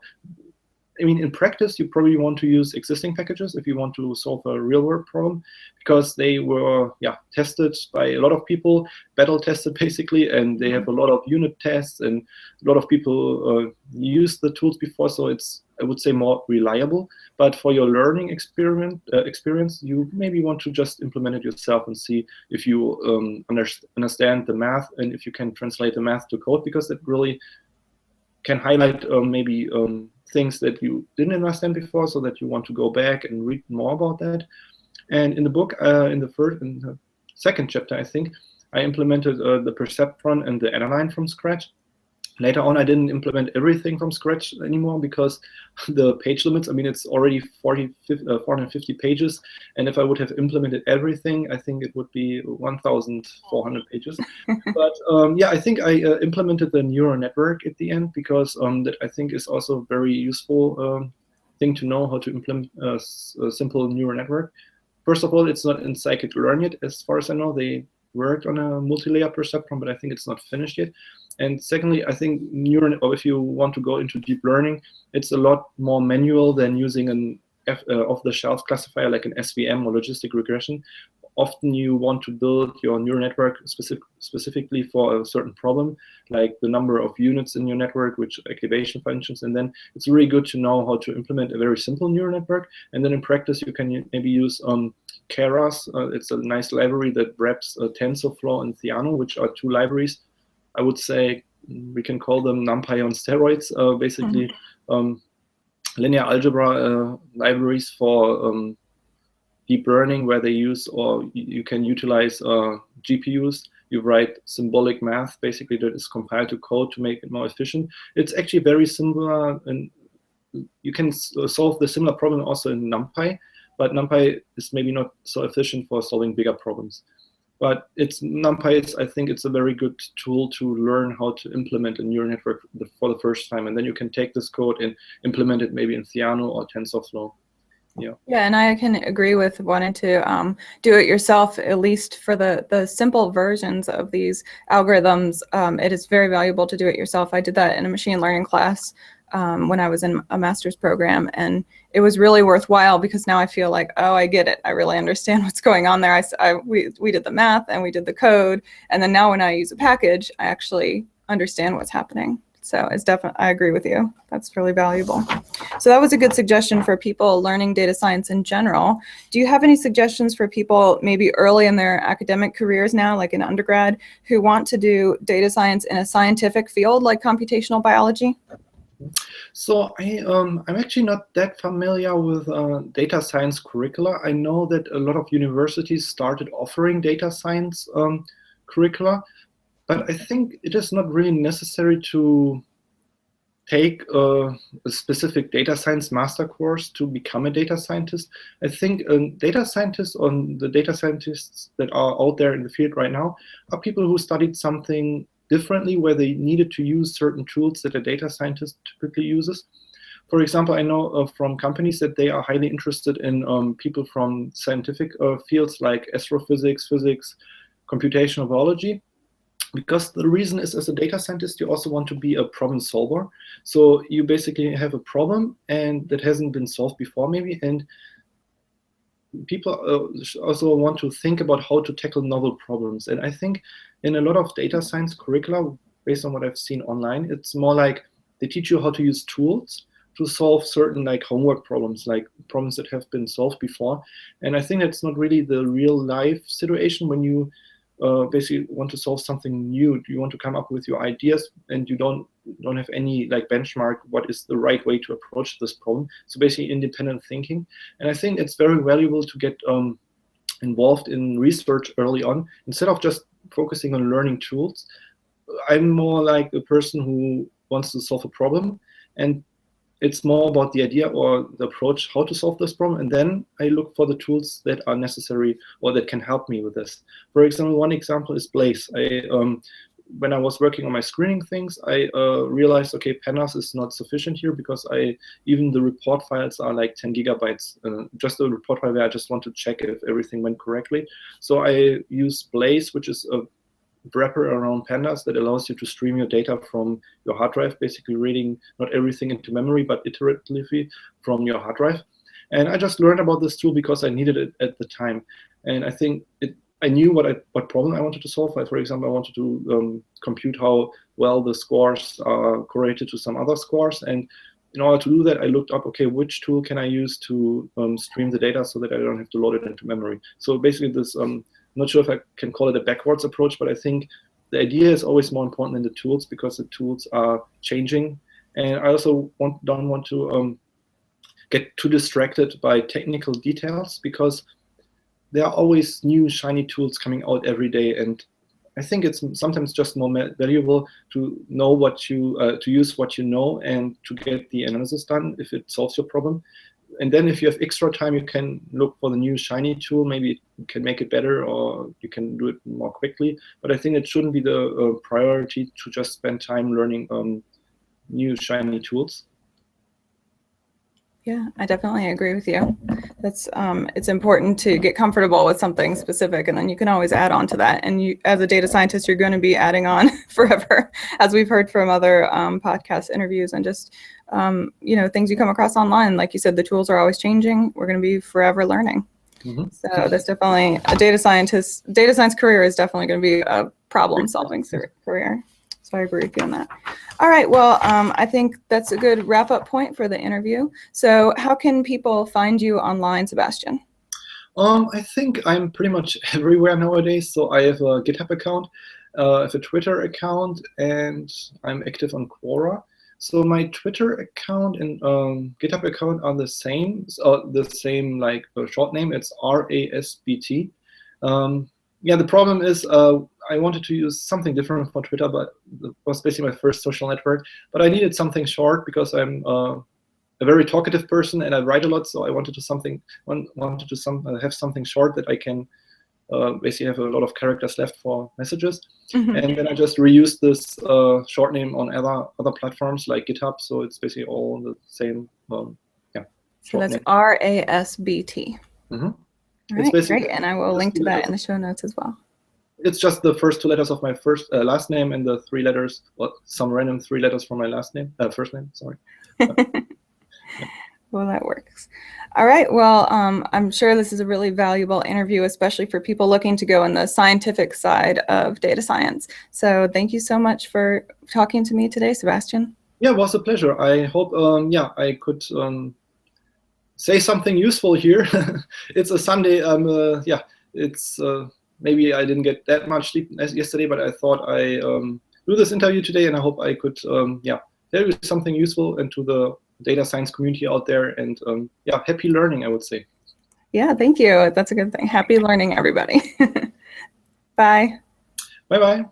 S2: I mean, in practice, you probably want to use existing packages if you want to solve a real-world problem, because they were tested by a lot of people, battle tested basically, and they have a lot of unit tests, and a lot of people use the tools before, so it's, I would say, more reliable. But for your learning experience, you maybe want to just implement it yourself and see if you understand the math and if you can translate the math to code, because it really can highlight maybe things that you didn't understand before, so that you want to go back and read more about that. And in the book, in the second chapter, I think, I implemented the perceptron and the align from scratch. Later on, I didn't implement everything from scratch anymore because the page limits, I mean, it's already 450 pages. And if I would have implemented everything, I think it would be 1,400 pages. But yeah, I think I implemented the neural network at the end, because that I think is also a very useful thing to know, how to implement a simple neural network. first of all, it's not in scikit-learn yet, as far as I know. They worked on a multi-layer perceptron, but I think it's not finished yet. And secondly, I think or if you want to go into deep learning, it's a lot more manual than using an off-the-shelf classifier like an SVM or logistic regression. Often you want to build your neural network specifically for a certain problem, like the number of units in your network, which activation functions, and then it's really good to know how to implement a very simple neural network. And then in practice, you can maybe use Keras. It's a nice library that wraps TensorFlow and Theano, which are two libraries. I would say we can call them NumPy on steroids, basically linear algebra libraries for deep learning, where they use, or you can utilize GPUs. You write symbolic math, basically, that is compiled to code to make it more efficient. It's actually very similar, and you can solve the similar problem also in NumPy, but NumPy is maybe not so efficient for solving bigger problems. But NumPy, I think it's a very good tool to learn how to implement a neural network for the first time, and then you can take this code and implement it maybe in Theano or TensorFlow. Yeah.
S1: Yeah, and I can agree with wanting to do it yourself, at least for the simple versions of these algorithms. It is very valuable to do it yourself. I did that in a machine learning class when I was in a master's program, and it was really worthwhile because now I feel like, oh, I get it. I really understand what's going on there. We did the math and we did the code, and then now when I use a package, I actually understand what's happening. So it's definitely, I agree with you. That's really valuable. So that was a good suggestion for people learning data science in general. Do you have any suggestions for people maybe early in their academic careers now, like in undergrad, who want to do data science in a scientific field like computational biology?
S2: So I'm actually not that familiar with data science curricula. I know that a lot of universities started offering data science curricula, but I think it is not really necessary to take a specific data science master course to become a data scientist. I think data scientists, or the data scientists that are out there in the field right now, are people who studied something differently, where they needed to use certain tools that a data scientist typically uses. For example, I know from companies that they are highly interested in people from scientific fields like astrophysics, physics, computational biology, because the reason is, as a data scientist, you also want to be a problem solver. So you basically have a problem and that hasn't been solved before maybe, and people also want to think about how to tackle novel problems. And I think in a lot of data science curricula, based on what I've seen online, it's more like they teach you how to use tools to solve certain like homework problems, like problems that have been solved before. And I think that's not really the real life situation when you basically want to solve something new. You want to come up with your ideas, and you don't have any like benchmark what is the right way to approach this problem. So basically independent thinking. And I think it's very valuable to get involved in research early on, instead of just focusing on learning tools. I'm more like a person who wants to solve a problem, and it's more about the idea or the approach, how to solve this problem. And then I look for the tools that are necessary or that can help me with this. For example, one example is Blaze. When I was working on my screening things, I realized, okay, pandas is not sufficient here, because even the report files are like 10 gigabytes, just a report file where I just want to check if everything went correctly. So I use Blaze, which is a wrapper around pandas that allows you to stream your data from your hard drive, basically reading not everything into memory, but iteratively from your hard drive. And I just learned about this tool because I needed it at the time. And I think I knew what problem I wanted to solve. Like, for example, I wanted to compute how well the scores are correlated to some other scores. And in order to do that, I looked up, okay, which tool can I use to stream the data so that I don't have to load it into memory. So basically this, I'm not sure if I can call it a backwards approach, but I think the idea is always more important than the tools, because the tools are changing. And I also don't want to get too distracted by technical details, because there are always new shiny tools coming out every day. And I think it's sometimes just more valuable to know what to use what you know, and to get the analysis done if it solves your problem. And then if you have extra time, you can look for the new shiny tool. Maybe you can make it better, or you can do it more quickly. But I think it shouldn't be the priority to just spend time learning new shiny tools.
S1: Yeah, I definitely agree with you. That's it's important to get comfortable with something specific, and then you can always add on to that. And you, as a data scientist, you're going to be adding on forever, as we've heard from other podcast interviews and just things you come across online. Like you said, the tools are always changing. We're going to be forever learning. Mm-hmm. So that's definitely a data science career is definitely going to be a problem-solving career. So I agree with you on that. All right, well, I think that's a good wrap-up point for the interview. So how can people find you online, Sebastian?
S2: I think I'm pretty much everywhere nowadays. So I have a GitHub account, I have a Twitter account, and I'm active on Quora. So my Twitter account and GitHub account are the same. Like short name. It's RASBT. Yeah, the problem is I wanted to use something different for Twitter, but it was basically my first social network. But I needed something short because I'm a very talkative person and I write a lot. So I wanted to have something short that I can basically have a lot of characters left for messages. Mm-hmm. And then I just reused this short name on other platforms like GitHub. So it's basically all the same.
S1: So that's RASBT. Mm-hmm. All right, great. And I will link to that in the show notes as well.
S2: It's just the first two letters of my last name and the 3 letters, some random 3 letters from my first name, sorry.
S1: Well, that works. All right, well, I'm sure this is a really valuable interview, especially for people looking to go in the scientific side of data science. So thank you so much for talking to me today, Sebastian.
S2: Yeah, it was a pleasure. I hope, I could say something useful here. It's a Sunday. It's maybe I didn't get that much sleep as yesterday, but I thought I do this interview today, and I hope I could tell you something useful and to the data science community out there. And happy learning, I would say.
S1: Yeah, thank you. That's a good thing. Happy learning, everybody. Bye.
S2: Bye-bye.